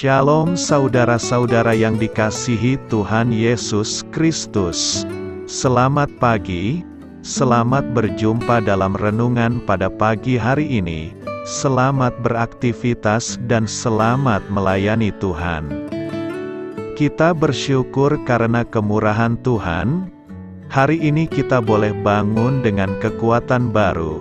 Shalom saudara-saudara yang dikasihi Tuhan Yesus Kristus. Selamat pagi, selamat berjumpa dalam renungan pada pagi hari ini. Selamat beraktivitas dan selamat melayani Tuhan. Kita bersyukur karena kemurahan Tuhan. Hari ini kita boleh bangun dengan kekuatan baru.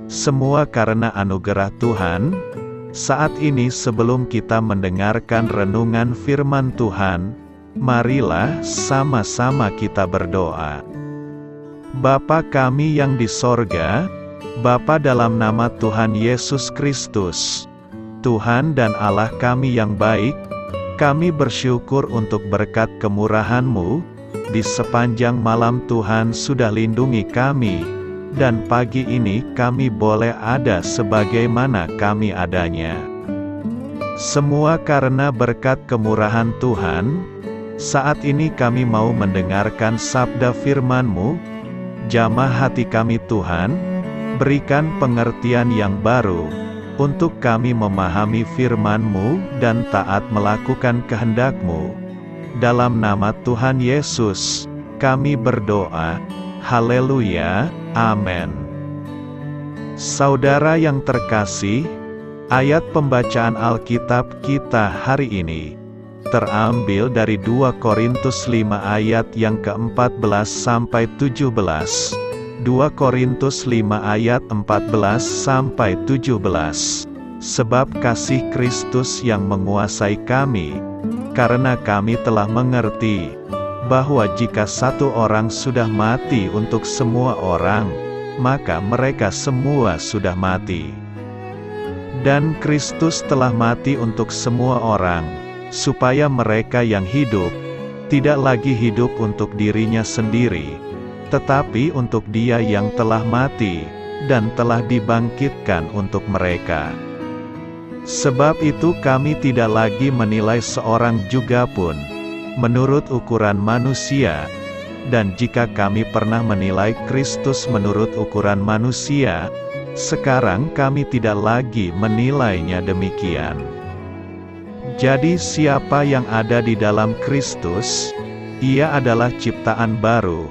Semua karena anugerah Tuhan. Saat ini sebelum kita mendengarkan renungan firman Tuhan, marilah sama-sama kita berdoa. Bapa kami yang di sorga, Bapa dalam nama Tuhan Yesus Kristus, Tuhan dan Allah kami yang baik, kami bersyukur untuk berkat kemurahan-Mu, di sepanjang malam Tuhan sudah lindungi kami, dan pagi ini kami boleh ada sebagaimana kami adanya. Semua karena berkat kemurahan Tuhan. Saat ini kami mau mendengarkan sabda firman-Mu. Jamah hati kami Tuhan, berikan pengertian yang baru, untuk kami memahami firman-Mu dan taat melakukan kehendak-Mu. Dalam nama Tuhan Yesus, kami berdoa. Haleluya, amin. Saudara yang terkasih, ayat pembacaan Alkitab kita hari ini terambil dari 2 Korintus 5 ayat yang ke-14 sampai 17. 2 Korintus 5 ayat 14 sampai 17. Sebab kasih Kristus yang menguasai kami, karena kami telah mengerti bahwa jika satu orang sudah mati untuk semua orang, maka mereka semua sudah mati. Dan Kristus telah mati untuk semua orang, supaya mereka yang hidup, tidak lagi hidup untuk dirinya sendiri, tetapi untuk Dia yang telah mati, dan telah dibangkitkan untuk mereka. Sebab itu kami tidak lagi menilai seorang juga pun menurut ukuran manusia, dan jika kami pernah menilai Kristus menurut ukuran manusia, sekarang kami tidak lagi menilainya demikian. Jadi siapa yang ada di dalam Kristus, ia adalah ciptaan baru,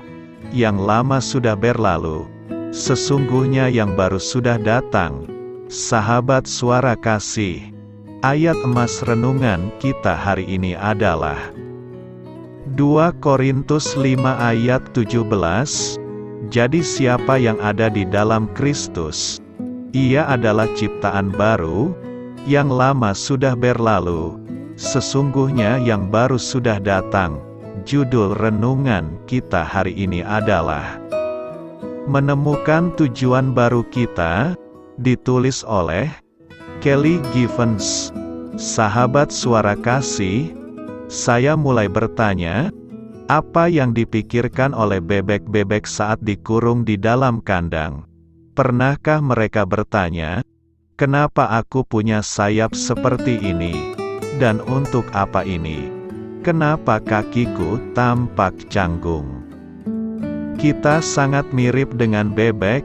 yang lama sudah berlalu, sesungguhnya yang baru sudah datang. Sahabat suara kasih, ayat emas renungan kita hari ini adalah 2 Korintus 5 ayat 17. Jadi siapa yang ada di dalam Kristus, ia adalah ciptaan baru, yang lama sudah berlalu, sesungguhnya yang baru sudah datang. Judul renungan kita hari ini adalah Menemukan Tujuan Baru Kita, ditulis oleh Kelly Givens. Sahabat suara kasih, saya mulai bertanya, apa yang dipikirkan oleh bebek-bebek saat dikurung di dalam kandang? Pernahkah mereka bertanya, kenapa aku punya sayap seperti ini? Dan untuk apa ini? Kenapa kakiku tampak canggung? Kita sangat mirip dengan bebek,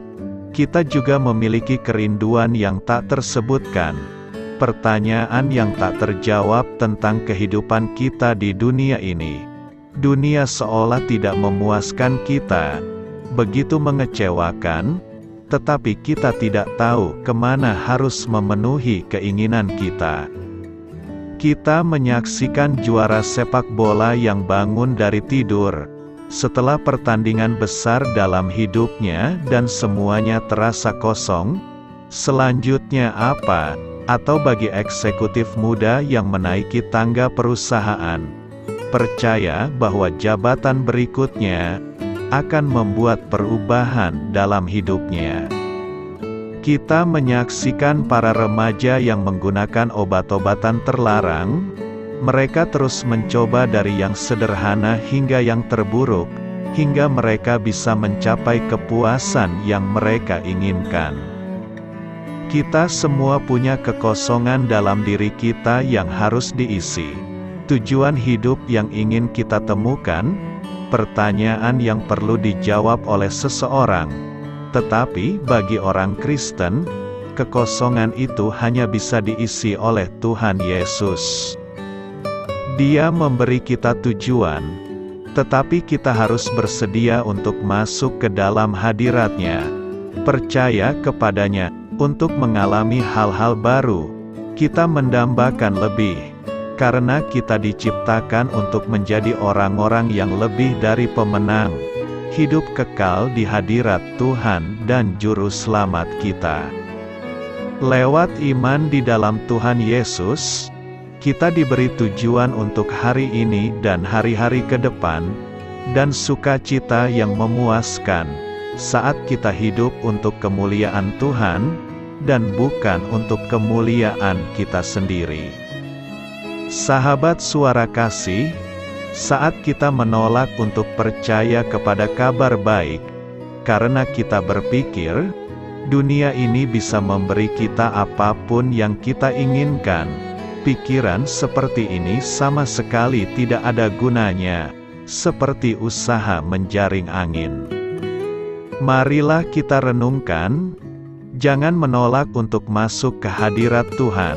kita juga memiliki kerinduan yang tak tersebutkan. Pertanyaan yang tak terjawab tentang kehidupan kita di dunia ini. Dunia seolah tidak memuaskan kita, begitu mengecewakan, tetapi kita tidak tahu kemana harus memenuhi keinginan kita. Kita menyaksikan juara sepak bola yang bangun dari tidur, setelah pertandingan besar dalam hidupnya dan semuanya terasa kosong. Selanjutnya apa? Atau bagi eksekutif muda yang menaiki tangga perusahaan, percaya bahwa jabatan berikutnya akan membuat perubahan dalam hidupnya. Kita menyaksikan para remaja yang menggunakan obat-obatan terlarang. Mereka terus mencoba dari yang sederhana hingga yang terburuk, hingga mereka bisa mencapai kepuasan yang mereka inginkan. Kita semua punya kekosongan dalam diri kita yang harus diisi. Tujuan hidup yang ingin kita temukan, pertanyaan yang perlu dijawab oleh seseorang. Tetapi bagi orang Kristen, kekosongan itu hanya bisa diisi oleh Tuhan Yesus. Dia memberi kita tujuan, tetapi kita harus bersedia untuk masuk ke dalam hadirat-Nya, percaya kepadanya, untuk mengalami hal-hal baru. Kita mendambakan lebih, karena kita diciptakan untuk menjadi orang-orang yang lebih dari pemenang, hidup kekal di hadirat Tuhan dan Juru Selamat kita. Lewat iman di dalam Tuhan Yesus, kita diberi tujuan untuk hari ini dan hari-hari ke depan, dan sukacita yang memuaskan, saat kita hidup untuk kemuliaan Tuhan, dan bukan untuk kemuliaan kita sendiri. Sahabat Suara Kasih, saat kita menolak untuk percaya kepada kabar baik, karena kita berpikir, dunia ini bisa memberi kita apapun yang kita inginkan, pikiran seperti ini sama sekali tidak ada gunanya, seperti usaha menjaring angin. Marilah kita renungkan, jangan menolak untuk masuk ke hadirat Tuhan.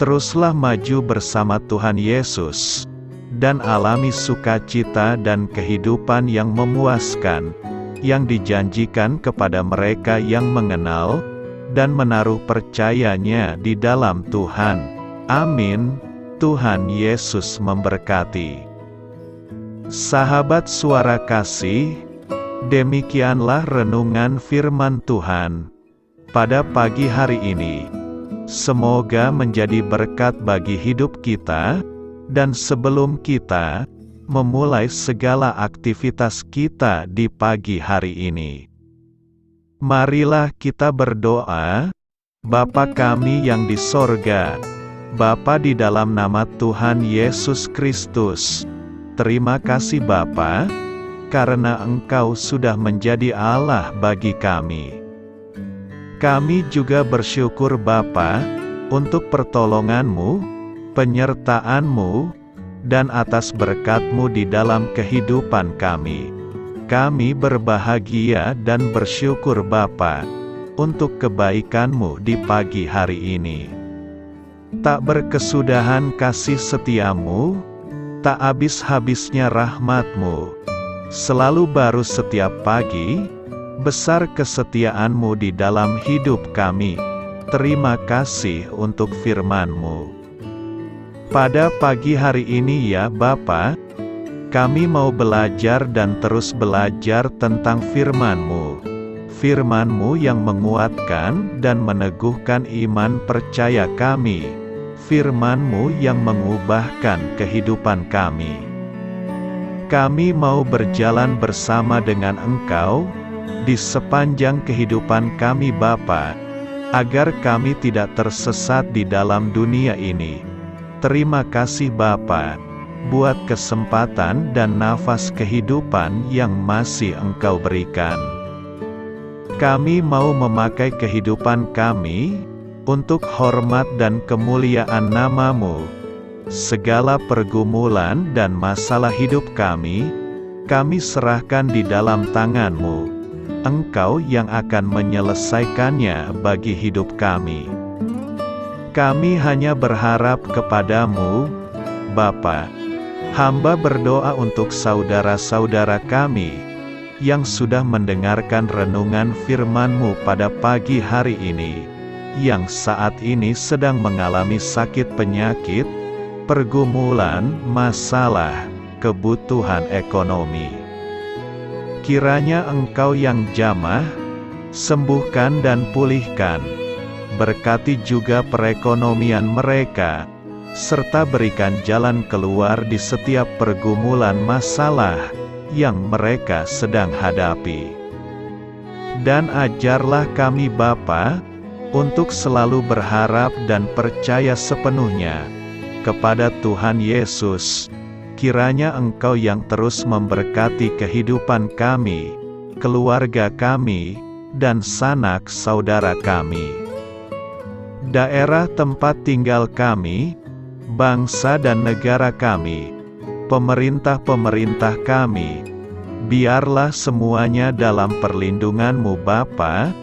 Teruslah maju bersama Tuhan Yesus, dan alami sukacita dan kehidupan yang memuaskan, yang dijanjikan kepada mereka yang mengenal, dan menaruh percayanya di dalam Tuhan. Amin. Tuhan Yesus memberkati. Sahabat Suara Kasih, demikianlah renungan firman Tuhan pada pagi hari ini. Semoga menjadi berkat bagi hidup kita, dan sebelum kita memulai segala aktivitas kita di pagi hari ini, marilah kita berdoa. Bapa kami yang di sorga, Bapa di dalam nama Tuhan Yesus Kristus, terima kasih Bapa, karena Engkau sudah menjadi Allah bagi kami. Kami juga bersyukur Bapa, untuk pertolongan-Mu, penyertaan-Mu, dan atas berkat-Mu di dalam kehidupan kami. Kami berbahagia dan bersyukur Bapa, untuk kebaikan-Mu di pagi hari ini. Tak berkesudahan kasih setia-Mu, tak habis-habisnya rahmat-Mu, selalu baru setiap pagi, besar kesetiaan-Mu di dalam hidup kami. Terima kasih untuk firman-Mu. Pada pagi hari ini ya Bapa, kami mau belajar dan terus belajar tentang firman-Mu. Firman-Mu yang menguatkan dan meneguhkan iman percaya kami. Firman-Mu yang mengubahkan kehidupan kami. Kami mau berjalan bersama dengan Engkau, di sepanjang kehidupan kami Bapa, agar kami tidak tersesat di dalam dunia ini. Terima kasih Bapa, buat kesempatan dan nafas kehidupan yang masih Engkau berikan. Kami mau memakai kehidupan kami, untuk hormat dan kemuliaan nama-Mu. Segala pergumulan dan masalah hidup kami serahkan di dalam tangan-Mu. Engkau yang akan menyelesaikannya bagi hidup kami. Kami hanya berharap kepada-Mu, Bapa. Hamba berdoa untuk saudara-saudara kami, yang sudah mendengarkan renungan firman-Mu pada pagi hari ini, yang saat ini sedang mengalami sakit penyakit, pergumulan, masalah, kebutuhan ekonomi. Kiranya Engkau yang jamah, sembuhkan dan pulihkan. Berkati juga perekonomian mereka, serta berikan jalan keluar di setiap pergumulan masalah yang mereka sedang hadapi. Dan ajarlah kami Bapa, untuk selalu berharap dan percaya sepenuhnya kepada Tuhan Yesus. Kiranya Engkau yang terus memberkati kehidupan kami, keluarga kami, dan sanak saudara kami. Daerah tempat tinggal kami, bangsa dan negara kami, pemerintah-pemerintah kami, biarlah semuanya dalam perlindungan-Mu Bapa,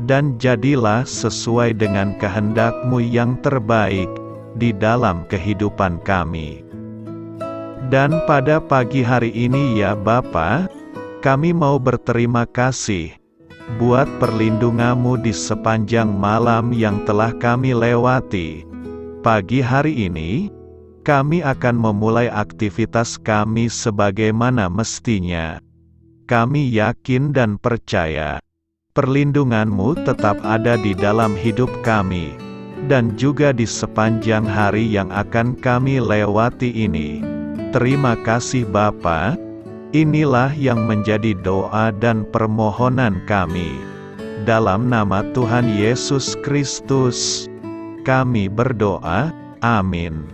dan jadilah sesuai dengan kehendak-Mu yang terbaik, di dalam kehidupan kami. Dan pada pagi hari ini ya Bapa, kami mau berterima kasih buat perlindungan-Mu di sepanjang malam yang telah kami lewati. Pagi hari ini, kami akan memulai aktivitas kami sebagaimana mestinya. Kami yakin dan percaya, perlindungan-Mu tetap ada di dalam hidup kami, dan juga di sepanjang hari yang akan kami lewati ini. Terima kasih Bapa. Inilah yang menjadi doa dan permohonan kami. Dalam nama Tuhan Yesus Kristus, kami berdoa. Amin.